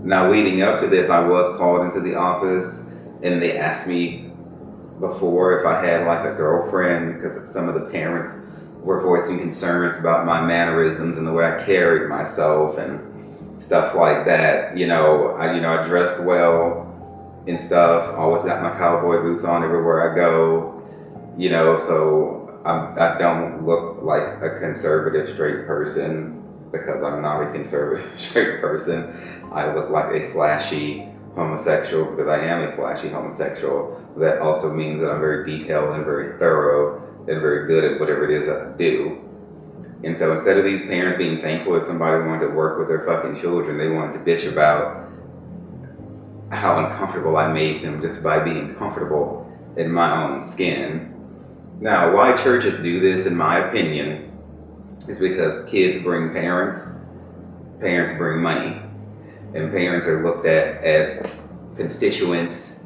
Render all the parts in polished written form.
Now, leading up to this, I was called into the office and they asked me before if I had like a girlfriend, because some of the parents were voicing concerns about my mannerisms and the way I carried myself and stuff like that. I dressed well and stuff. Always got my cowboy boots on everywhere I go. So I don't look like a conservative straight person because I'm not a conservative straight person. I look like a flashy homosexual because I am a flashy homosexual. That also means that I'm very detailed and very thorough and very good at whatever it is that I do. And so instead of these parents being thankful that somebody wanted to work with their fucking children, they wanted to bitch about how uncomfortable I made them just by being comfortable in my own skin. Now, why churches do this, in my opinion, is because kids bring parents, parents bring money, and parents are looked at as constituents,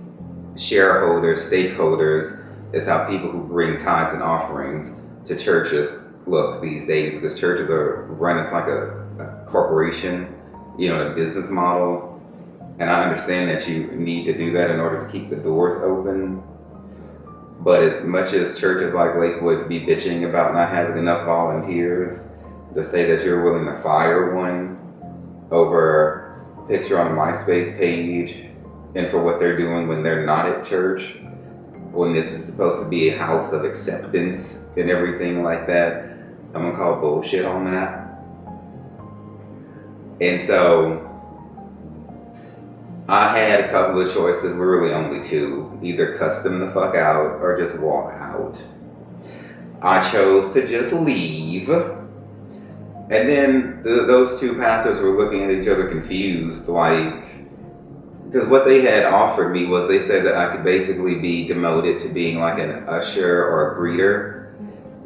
shareholders, stakeholders. It's how people who bring tithes and offerings to churches look these days, because churches are run as like a corporation, a business model. And I understand that you need to do that in order to keep the doors open. But as much as churches like Lakewood be bitching about not having enough volunteers, to say that you're willing to fire one over a picture on a MySpace page and for what they're doing when they're not at church, when this is supposed to be a house of acceptance and everything like that, I'm gonna call bullshit on that. And so I had a couple of choices, really only two: either cuss them the fuck out or just walk out. I chose to just leave. And then those two pastors were looking at each other confused, because what they had offered me was, they said that I could basically be demoted to being like an usher or a greeter.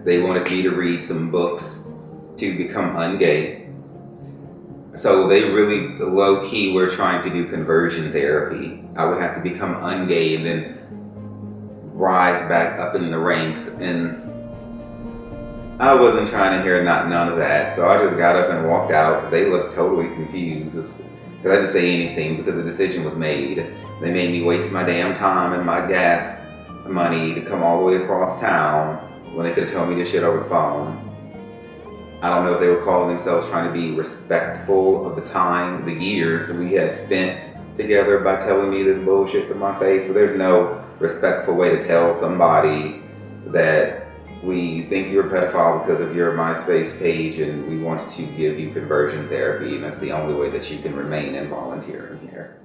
They wanted me to read some books to become ungay. So they really low-key were trying to do conversion therapy. I would have to become ungay and then rise back up in the ranks, and I wasn't trying to hear none of that. So I just got up and walked out. They looked totally confused because I didn't say anything because the decision was made. They made me waste my damn time and my gas money to come all the way across town when they could have told me this shit over the phone. I don't know if they were calling themselves trying to be respectful of the time, the years we had spent together by telling me this bullshit to my face, but there's no respectful way to tell somebody that we think you're a pedophile because of your MySpace page and we want to give you conversion therapy, and that's the only way that you can remain in volunteering here.